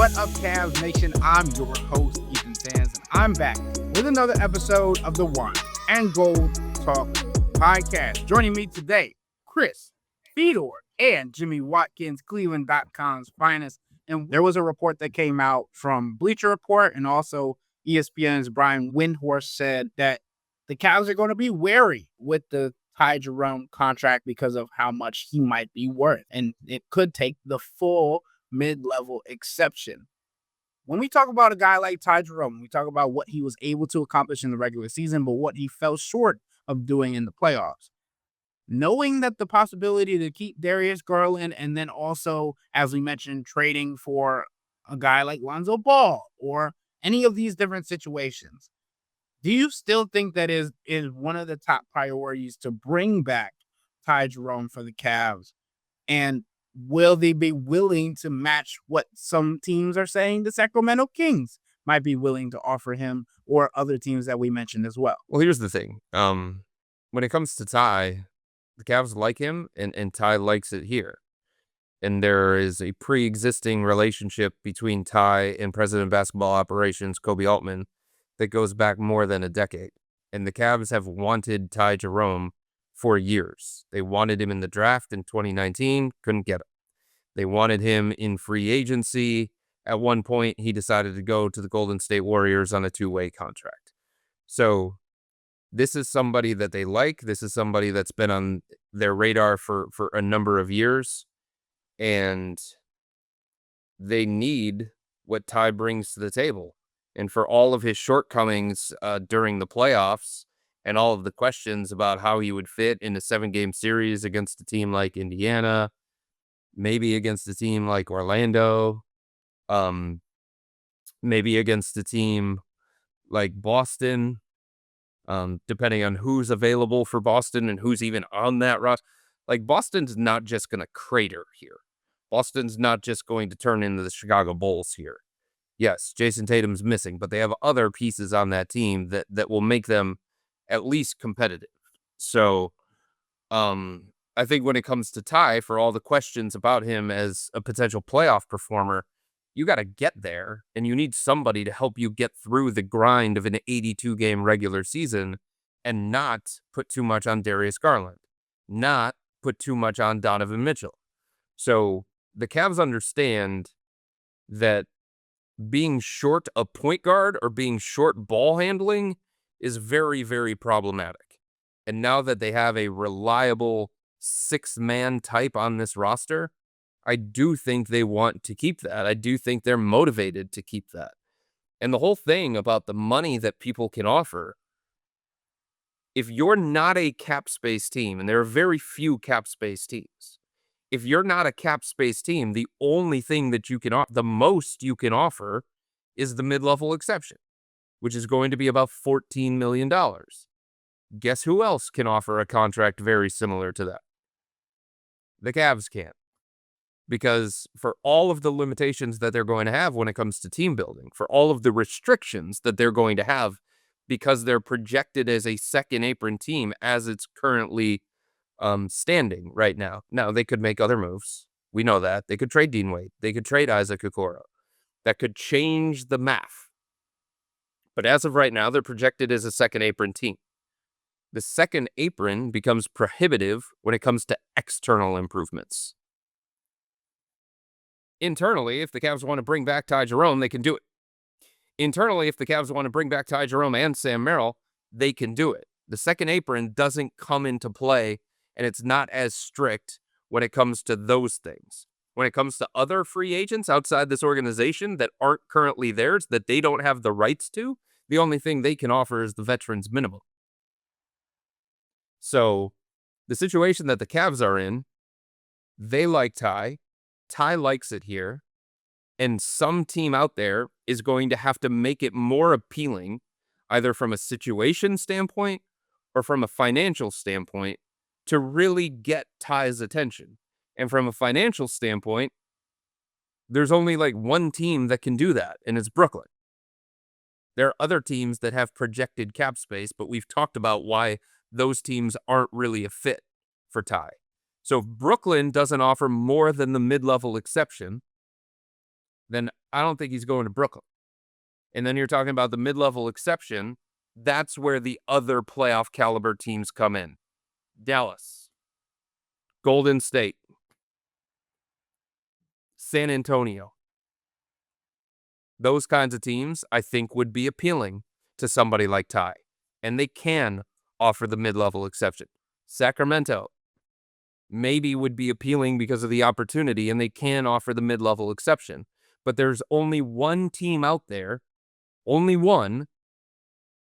What up, Cavs Nation? I'm your host, Ethan Sands, and I'm back with another episode of the Wine and Gold Talk podcast. Joining me today, Chris, Fedor, and Jimmy Watkins, cleveland.com's finest. And there was a report that came out from Bleacher Report, and also ESPN's Brian Windhorst said that the Cavs are going to be wary with the Ty Jerome contract because of how much he might be worth, and it could take the full mid-level exception. When we talk about a guy like Ty Jerome, we talk about what he was able to accomplish in the regular season, but what he fell short of doing in the playoffs. Knowing that the possibility to keep Darius Garland, and then also, as we mentioned, trading for a guy like Lonzo Ball or any of these different situations, do you still think that is one of the top priorities to bring back Ty Jerome for the Cavs? And will they be willing to match what some teams are saying the Sacramento Kings might be willing to offer him, or other teams that we mentioned as well? Well, here's the thing. When it comes to Ty, the Cavs like him, and Ty likes it here. And there is a pre-existing relationship between Ty and President of Basketball Operations, Kobe Altman, that goes back more than a decade. And the Cavs have wanted Ty Jerome for years. They wanted him in the draft in 2019, couldn't get him. They wanted him in free agency. At one point, he decided to go to the Golden State Warriors on a two-way contract. So this is somebody that they like. This is somebody that's been on their radar for a number of years. And they need what Ty brings to the table. And for all of his shortcomings during the playoffs and all of the questions about how he would fit in a 7-game series against a team like Indiana, maybe against a team like Orlando, maybe against a team like Boston, depending on who's available for Boston and who's even on that roster. Like, Boston's not just going to crater here. Boston's not just going to turn into the Chicago Bulls here. Yes, Jason Tatum's missing, but they have other pieces on that team that will make them at least competitive. So, I think when it comes to Ty, for all the questions about him as a potential playoff performer, you got to get there, and you need somebody to help you get through the grind of an 82-game regular season and not put too much on Darius Garland, not put too much on Donovan Mitchell. So the Cavs understand that being short a point guard or being short ball handling is very, very problematic. And now that they have a reliable 6-man type on this roster, I do think they want to keep that. I do think they're motivated to keep that. And the whole thing about the money that people can offer, if you're not a cap space team, and there are very few cap space teams, if you're not a cap space team, the only thing that you can offer, the most you can offer, is the mid-level exception, which is going to be about $14 million. Guess who else can offer a contract very similar to that? The Cavs can't. Because for all of the limitations that they're going to have when it comes to team building, for all of the restrictions that they're going to have because they're projected as a second apron team as it's currently standing right now. Now, they could make other moves. We know that. They could trade Dean Wade. They could trade Isaac Okoro. That could change the math. But as of right now, they're projected as a second apron team. The second apron becomes prohibitive when it comes to external improvements. Internally, if the Cavs want to bring back Ty Jerome, they can do it. Internally, if the Cavs want to bring back Ty Jerome and Sam Merrill, they can do it. The second apron doesn't come into play, and it's not as strict when it comes to those things. When it comes to other free agents outside this organization that aren't currently theirs, that they don't have the rights to, the only thing they can offer is the veterans minimum. So the situation that the Cavs are in, they like Ty. Ty likes it here. And some team out there is going to have to make it more appealing, either from a situation standpoint or from a financial standpoint, to really get Ty's attention. And from a financial standpoint, there's only like one team that can do that, and it's Brooklyn. There are other teams that have projected cap space, but we've talked about why those teams aren't really a fit for Ty. So if Brooklyn doesn't offer more than the mid-level exception, then I don't think he's going to Brooklyn. And then you're talking about the mid-level exception. That's where the other playoff caliber teams come in. Dallas, Golden State, San Antonio. Those kinds of teams, I think, would be appealing to somebody like Ty. And they can offer the mid-level exception. Sacramento maybe would be appealing because of the opportunity, and they can offer the mid-level exception. But there's only one team out there, only one,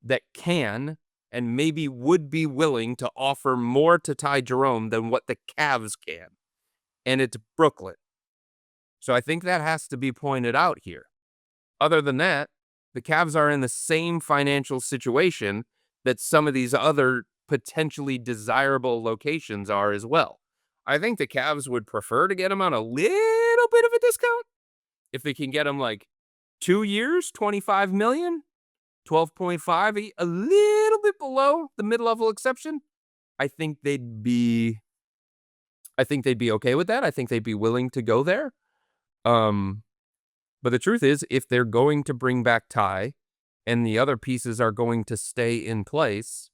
that can and maybe would be willing to offer more to Ty Jerome than what the Cavs can. And it's Brooklyn. So I think that has to be pointed out here. Other than that, the Cavs are in the same financial situation that some of these other potentially desirable locations are as well. I think the Cavs would prefer to get him on a little bit of a discount. If they can get him like 2 years, $25 million, 12.5, a little bit below the mid-level exception, I think they'd be okay with that. I think they'd be willing to go there. But the truth is, if they're going to bring back Ty and the other pieces are going to stay in place,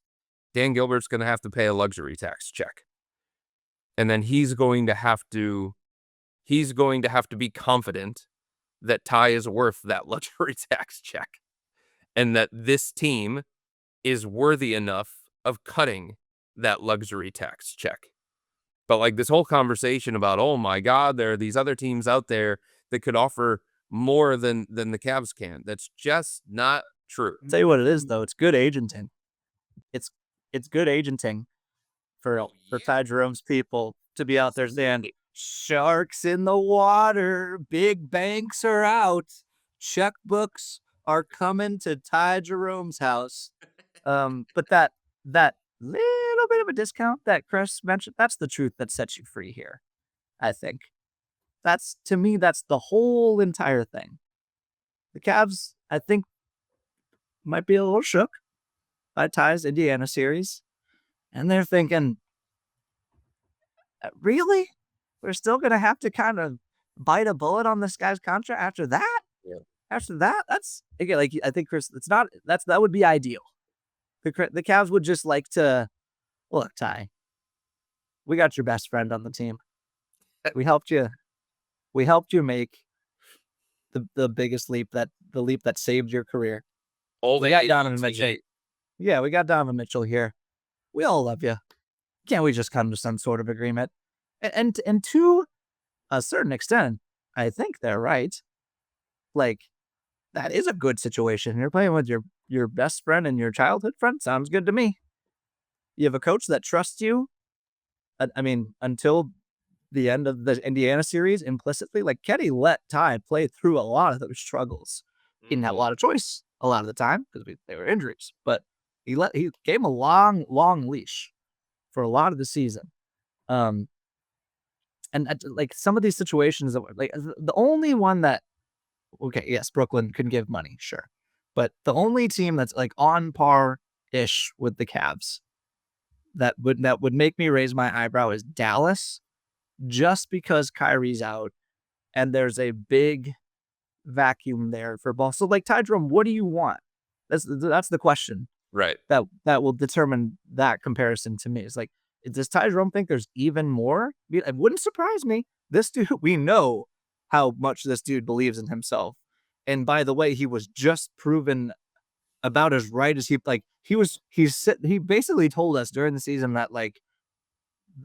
Dan Gilbert's going to have to pay a luxury tax check. And then he's going to have to be confident that Ty is worth that luxury tax check and that this team is worthy enough of cutting that luxury tax check. But like this whole conversation about, oh my God, there are these other teams out there that could offer more than the Cavs can. That's just not true. I'll tell you what it is, though. It's good agenting. It's good agenting for Ty Jerome's people to be out there saying, sharks in the water, big banks are out, checkbooks are coming to Ty Jerome's house. But that little bit of a discount that Chris mentioned, that's the truth that sets you free here, I think. To me, that's the whole entire thing. The Cavs, I think, might be a little shook by Ty's Indiana series. And they're thinking, really? We're still going to have to kind of bite a bullet on this guy's contract after that? Yeah. After that? That's, again, like, I think, Chris, that would be ideal. The Cavs would just like to, look, Ty, we got your best friend on the team. We helped you make the biggest leap, the leap that saved your career. We got Donovan Mitchell. Yeah, we got Donovan Mitchell here. We all love you. Can't we just come to some sort of agreement? And to a certain extent, I think they're right. Like, that is a good situation. You're playing with your best friend and your childhood friend. Sounds good to me. You have a coach that trusts you. I mean, until the end of the Indiana series, implicitly, like, Kenny let Ty play through a lot of those struggles. He didn't have a lot of choice a lot of the time because they were injuries, but he gave him a long leash for a lot of the season. And like some of these situations that were like the only one that, okay, yes, Brooklyn can give money, sure, but the only team that's like on par-ish with the Cavs that would make me raise my eyebrow is Dallas, just because Kyrie's out and there's a big vacuum there for ball. So like, Ty Jerome, what do you want? That's the question. Right. That will determine that comparison to me. It's like, does Ty Jerome think there's even more? It wouldn't surprise me. This dude, we know how much this dude believes in himself. And by the way, he was just proven about as right as he basically told us during the season that like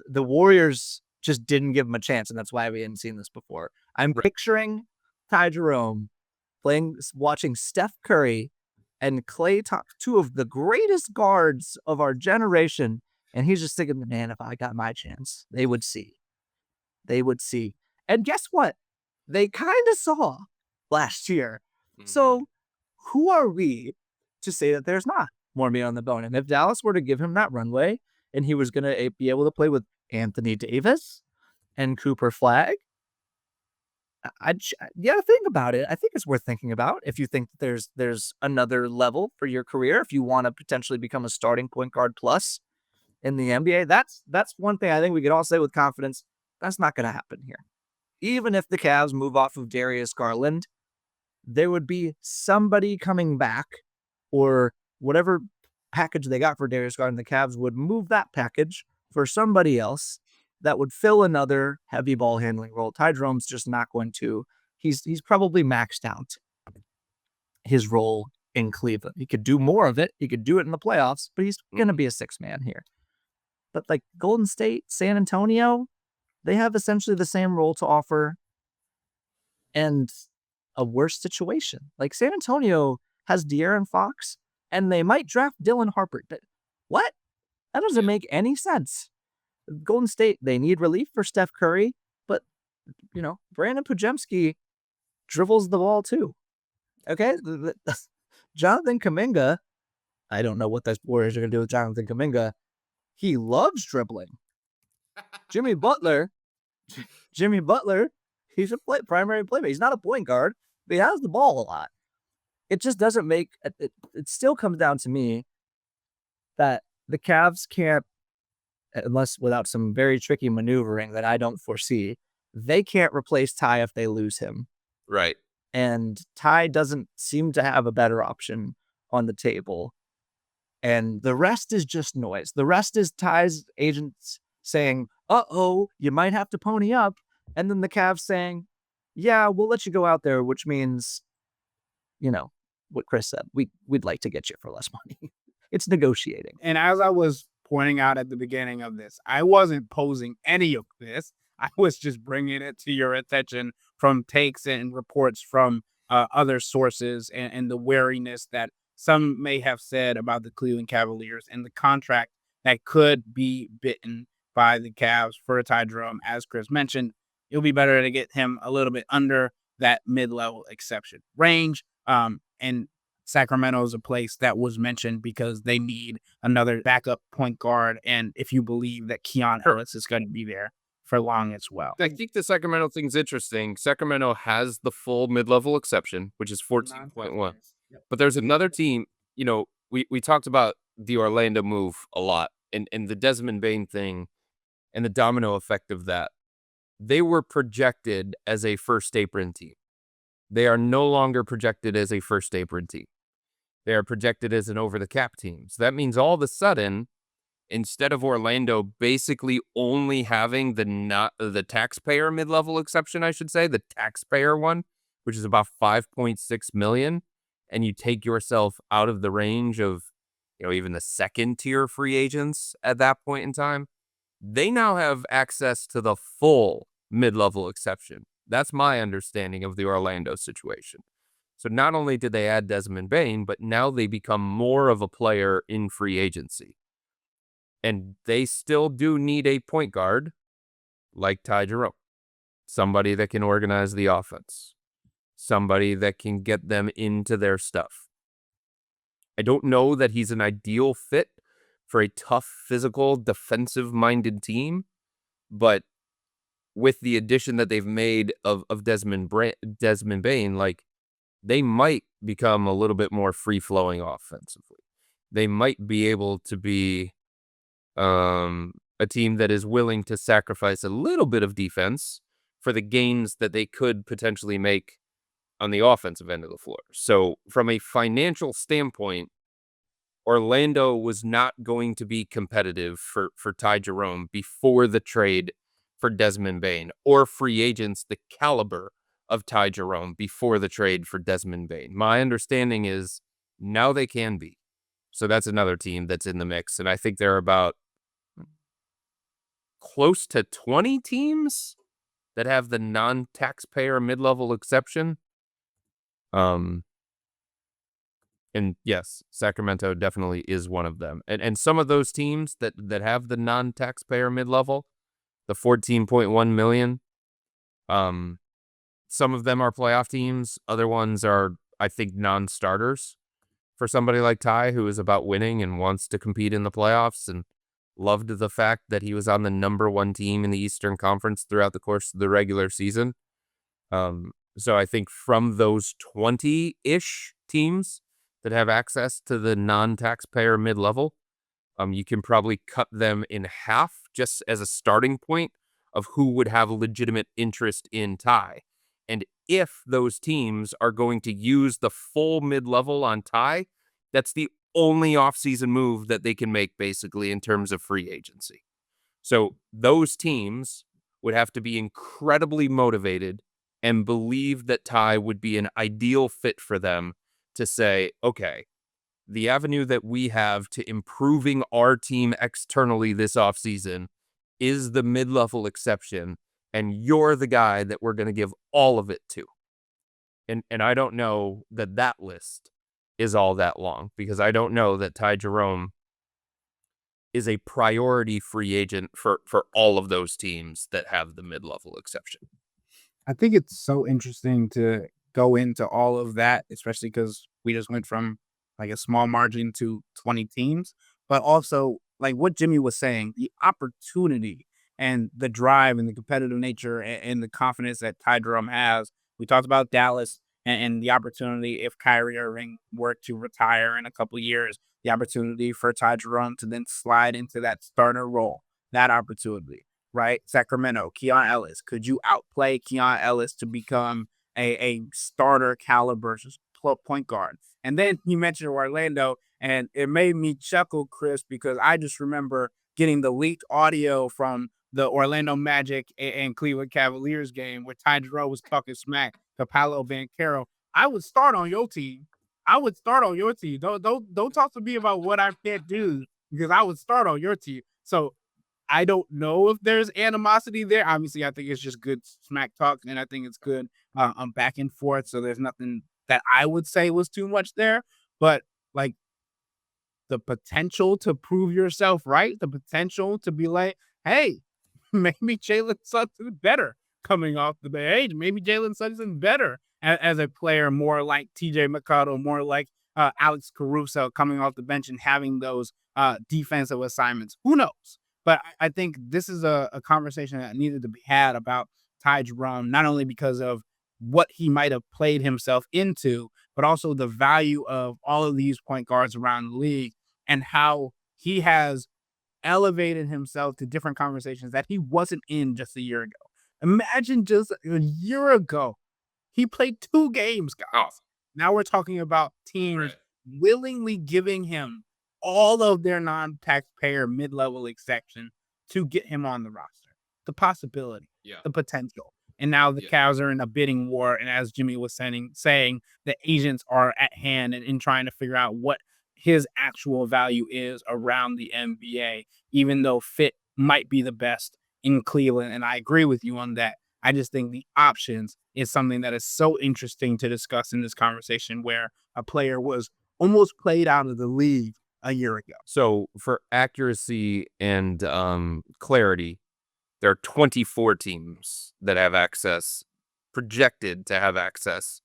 the Warriors just didn't give him a chance, and that's why we hadn't seen this before. I'm picturing Ty Jerome watching Steph Curry and Klay Thompson, two of the greatest guards of our generation, and he's just thinking, man, if I got my chance, they would see. And guess what? They kind of saw last year. Mm-hmm. So who are we to say that there's not more meat on the bone? And if Dallas were to give him that runway and he was going to be able to play with Anthony Davis and Cooper Flag, you gotta think about it. I think it's worth thinking about if you think that there's another level for your career. If you want to potentially become a starting point guard plus in the NBA, that's one thing I think we could all say with confidence. That's not going to happen here. Even if the Cavs move off of Darius Garland there would be somebody coming back, or whatever package they got for Darius Garland, the Cavs would move that package for somebody else that would fill another heavy ball handling role. Ty Jerome's just not going to. He's probably maxed out his role in Cleveland. He could do more of it. He could do it in the playoffs, but he's going to be a six man here. But like Golden State, San Antonio, they have essentially the same role to offer and a worse situation. Like San Antonio has De'Aaron Fox, and they might draft Dylan Harper. What? That doesn't make any sense. Golden State, they need relief for Steph Curry, but, Brandon Pujemski dribbles the ball too. Okay? Jonathan Kuminga, I don't know what the Warriors are going to do with Jonathan Kuminga. He loves dribbling. Jimmy Butler, he's a primary playmaker. He's not a point guard, but he has the ball a lot. It just doesn't make it. It still comes down to me that the Cavs can't, unless without some very tricky maneuvering that I don't foresee, they can't replace Ty if they lose him. Right. And Ty doesn't seem to have a better option on the table. And the rest is just noise. The rest is Ty's agents saying, you might have to pony up. And then the Cavs saying, yeah, we'll let you go out there, which means, what Chris said, we'd like to get you for less money. It's negotiating. And as I was pointing out at the beginning of this, I wasn't posing any of this. I was just bringing it to your attention from takes and reports from other sources and the wariness that some may have said about the Cleveland Cavaliers and the contract that could be bitten by the Cavs for Ty Jerome. As Chris mentioned, it'll be better to get him a little bit under that mid-level exception range. And Sacramento is a place that was mentioned because they need another backup point guard. And if you believe that Keon Harris is going to be there for long as well. I think the Sacramento thing's interesting. Sacramento has the full mid-level exception, which is 14.1. Yep. But there's another team, we talked about the Orlando move a lot and the Desmond Bane thing and the domino effect of that. They were projected as a first apron team. They are no longer projected as a first apron team. They are projected as an over-the-cap team. So that means all of a sudden, instead of Orlando basically only having the taxpayer mid-level exception, I should say, the taxpayer one, which is about $5.6 million, and you take yourself out of the range of, even the second tier free agents at that point in time, they now have access to the full mid-level exception. That's my understanding of the Orlando situation. So not only did they add Desmond Bane, but now they become more of a player in free agency. And they still do need a point guard like Ty Jerome. Somebody that can organize the offense. Somebody that can get them into their stuff. I don't know that he's an ideal fit for a tough, physical, defensive-minded team, but with the addition that they've made of Desmond Bane, like, they might become a little bit more free-flowing offensively. They might be able to be a team that is willing to sacrifice a little bit of defense for the gains that they could potentially make on the offensive end of the floor. So from a financial standpoint, Orlando was not going to be competitive for Ty Jerome before the trade for Desmond Bane, or free agents the caliber of Ty Jerome before the trade for Desmond Bane. My understanding is now they can be. So that's another team that's in the mix. And I think there are about close to 20 teams that have the non-taxpayer mid-level exception. And yes, Sacramento definitely is one of them. And some of those teams that have the non-taxpayer mid-level, the 14.1 million, some of them are playoff teams. Other ones are, I think, non-starters for somebody like Ty, who is about winning and wants to compete in the playoffs and loved the fact that he was on the number one team in the Eastern Conference throughout the course of the regular season. So I think from those 20-ish teams that have access to the non-taxpayer mid-level, you can probably cut them in half just as a starting point of who would have legitimate interest in Ty. And if those teams are going to use the full mid-level on Ty, that's the only offseason move that they can make, basically, in terms of free agency. So those teams would have to be incredibly motivated and believe that Ty would be an ideal fit for them to say, okay, the avenue that we have to improving our team externally this offseason is the mid-level exception, and you're the guy that we're going to give all of it to. And I don't know that that list is all that long, because I don't know that Ty Jerome is a priority free agent for all of those teams that have the mid-level exception. I think it's so interesting to go into all of that, especially because we just went from like a small margin to 20 teams, but also like what Jimmy was saying, the opportunity and the drive and the competitive nature and the confidence that Ty Jerome has. We talked about Dallas and the opportunity if Kyrie Irving were to retire in a couple of years, the opportunity for Ty Jerome to then slide into that starter role, that opportunity, right? Sacramento, Keon Ellis. Could you outplay Keon Ellis to become a starter caliber point guard? And then you mentioned Orlando, and it made me chuckle, Chris, because I just remember getting the leaked audio from the Orlando Magic and Cleveland Cavaliers game where Ty Jerome was talking smack to Paolo Banchero. I would start on your team. I would start on your team. Don't talk to me about what I can't do, because I would start on your team. So I don't know if there's animosity there. Obviously, I think it's just good smack talk, and I think it's good back and forth. So there's nothing that I would say was too much there. But like the potential to prove yourself right, the potential to be like, hey, maybe Jalen Sunson's better coming off the bench. Maybe Jalen Sunson's better as a player, more like TJ McConnell, more like Alex Caruso coming off the bench and having those defensive assignments. Who knows? But I think this is a conversation that needed to be had about Ty Jerome, not only because of what he might have played himself into, but also the value of all of these point guards around the league and how he has elevated himself to different conversations that he wasn't in just a year ago. Imagine just a year ago, he played 2 games, guys. Oh. Now we're talking about teams willingly giving him all of their non-taxpayer mid-level exception to get him on the roster. The possibility, the potential. And now the Cavs are in a bidding war. And as Jimmy was saying, the agents are at hand and in trying to figure out what his actual value is around the NBA, even though fit might be the best in Cleveland. And I agree with you on that. I just think the options is something that is so interesting to discuss in this conversation, where a player was almost played out of the league a year ago. So for accuracy and clarity, there are 24 teams that have access, projected to have access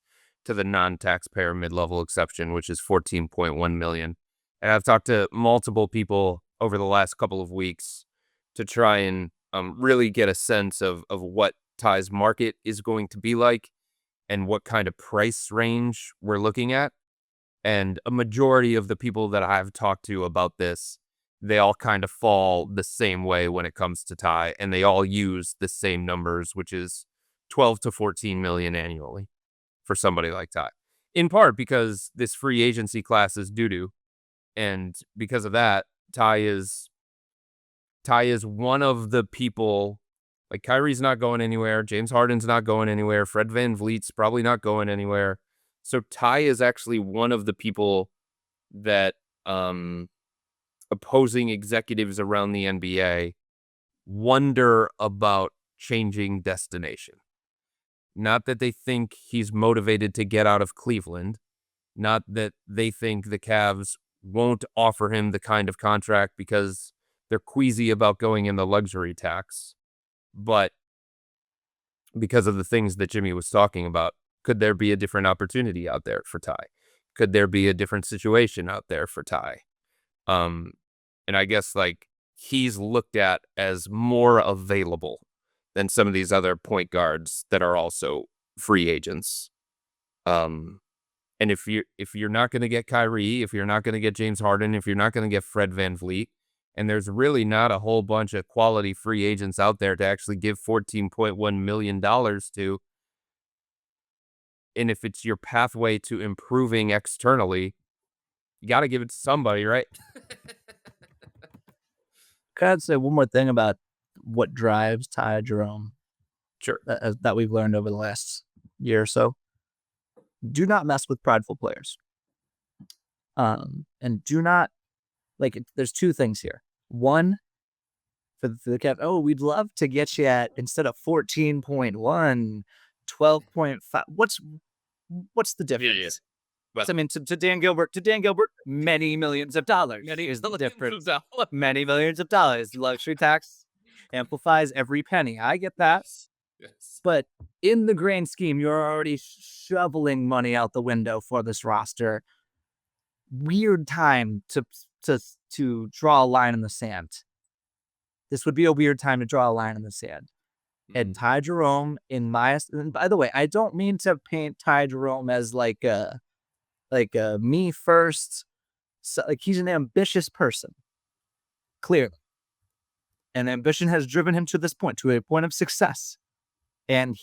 to the non-taxpayer mid-level exception, which is $14.1 million. And I've talked to multiple people over the last couple of weeks to try and really get a sense of what Ty's market is going to be like and what kind of price range we're looking at. And a majority of the people that I've talked to about this, they all kind of fall the same way when it comes to Ty, and they all use the same numbers, which is 12 to 14 million annually for somebody like Ty. In part because this free agency class is doo-doo, and because of that, Ty is one of the people. Like, Kyrie's not going anywhere, James Harden's not going anywhere, Fred VanVleet's probably not going anywhere. So Ty is actually one of the people that opposing executives around the NBA wonder about changing destination. Not that they think he's motivated to get out of Cleveland, not that they think the Cavs won't offer him the kind of contract because they're queasy about going in the luxury tax, but because of the things that Jimmy was talking about. Could there be a different opportunity out there for Ty? Could there be a different situation out there for Ty? And I guess like he's looked at as more available than some of these other point guards that are also free agents. And if you're not going to get Kyrie, if you're not going to get James Harden, if you're not going to get Fred VanVleet, and there's really not a whole bunch of quality free agents out there to actually give $14.1 million to, And if it's your pathway to improving externally, you got to give it to somebody, right? Can I say one more thing about what drives Ty Jerome Sure. that we've learned over the last year or so? Do not mess with prideful players. And do not, there's two things here. One, for the Cavs, we'd love to get you at, instead of 14.1, 12.5. What's the difference? Yeah. Well, I mean, to Dan Gilbert, many millions of dollars is the difference. Many millions of dollars. Luxury tax amplifies every penny. I get that. Yes. But in the grand scheme, you're already shoveling money out the window for this roster. Weird time to draw a line in the sand. This would be a weird time to draw a line in the sand. And Ty Jerome, and by the way, I don't mean to paint Ty Jerome as like a me first. So, he's an ambitious person, clearly. And ambition has driven him to this point, to a point of success. And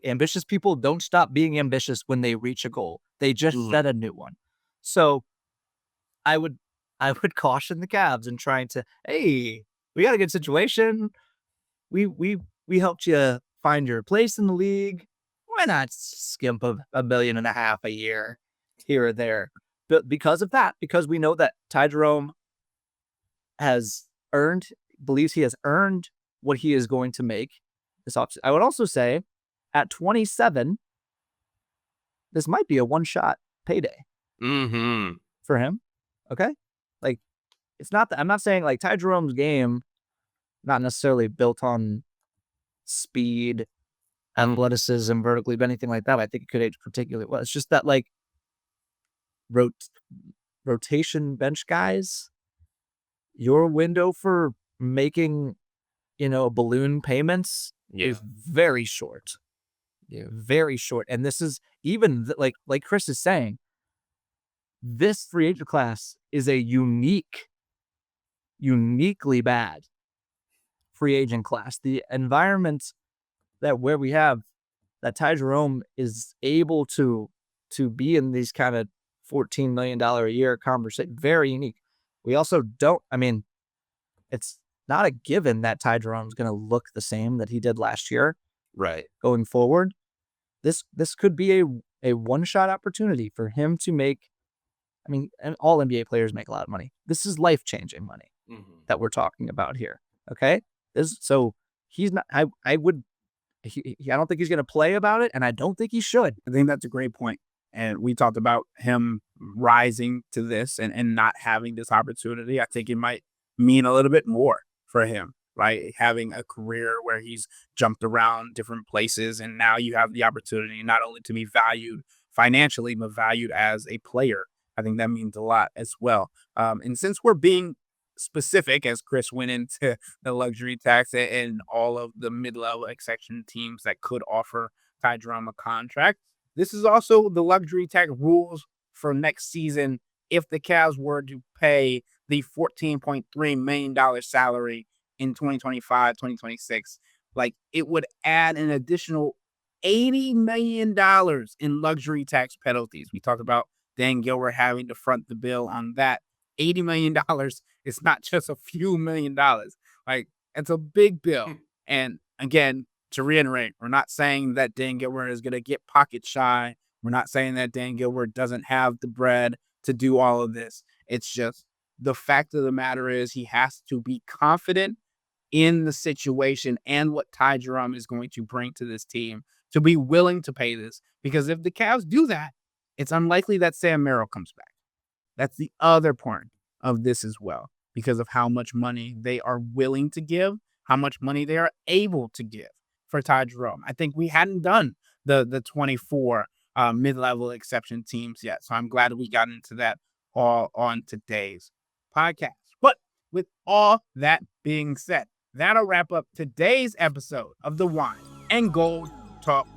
ambitious people don't stop being ambitious when they reach a goal. They just set a new one. So I would caution the Cavs in trying to, hey, we got a good situation. We helped you find your place in the league. Why not skimp $1.5 million a year here or there? But because of that, because we know that Ty Jerome believes he has earned what he is going to make this offseason. I would also say at 27, this might be a one-shot payday for him. Okay? It's not that I'm not saying Ty Jerome's game, not necessarily built on speed, athleticism, vertically, but anything like that. I think it could age particularly well. It's just that rotation bench guys, your window for making, balloon payments is very short. Yeah, very short. And this is even like Chris is saying, this free agent class is a uniquely bad free agent class. The environment where we have that Ty Jerome is able to be in these kind of $14 million a year conversation, very unique. We also it's not a given that Ty Jerome's going to look the same that he did last year. Right. Going forward, this could be a one-shot opportunity for him to make. And all NBA players make a lot of money. This is life-changing money that we're talking about here. Okay, so he's not. I don't think he's going to play about it, and I don't think he should. I think that's a great point. And we talked about him rising to this and not having this opportunity. I think it might mean a little bit more for him, right? Having a career where he's jumped around different places, and now you have the opportunity not only to be valued financially, but valued as a player. I think that means a lot as well. And since we're being specific, as Chris went into the luxury tax and all of the mid-level exception teams that could offer Ty Jerome a contract, this is also the luxury tax rules for next season. If the Cavs were to pay the $14.3 million salary in 2025, 2026, it would add an additional $80 million in luxury tax penalties. We talked about Dan Gilbert having to front the bill on that. $80 million is not just a few $1 million. It's a big bill. And again, to reiterate, we're not saying that Dan Gilbert is going to get pocket shy. We're not saying that Dan Gilbert doesn't have the bread to do all of this. It's just the fact of the matter is he has to be confident in the situation and what Ty Jerome is going to bring to this team to be willing to pay this. Because if the Cavs do that, it's unlikely that Sam Merrill comes back. That's the other part of this as well, because of how much money they are willing to give, how much money they are able to give for Ty Jerome. I think we hadn't done the 24 mid-level exception teams yet, so I'm glad we got into that all on today's podcast. But with all that being said, that'll wrap up today's episode of the Wine and Gold Talk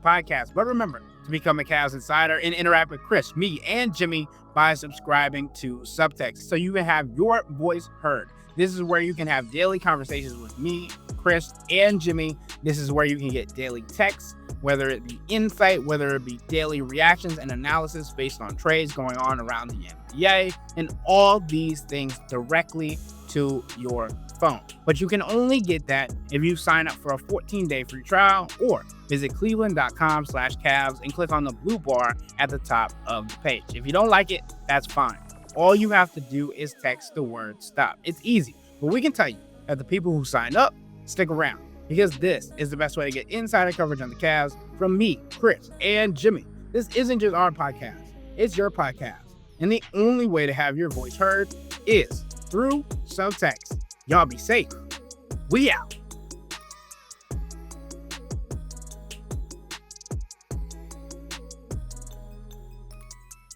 podcast. But remember to become a Cavs Insider and interact with Chris, me, and Jimmy by subscribing to Subtext so you can have your voice heard. This is where you can have daily conversations with me, Chris, and Jimmy. This is where you can get daily texts, whether it be insight, whether it be daily reactions and analysis based on trades going on around the NBA, and all these things directly to your phone. But you can only get that if you sign up for a 14-day free trial or visit cleveland.com/Cavs and click on the blue bar at the top of the page. If you don't like it, that's fine. All you have to do is text the word stop. It's easy, but we can tell you that the people who signed up stick around, because this is the best way to get insider coverage on the Cavs from me, Chris, and Jimmy. This isn't just our podcast, it's your podcast. And the only way to have your voice heard is through some text. Y'all be safe. We out.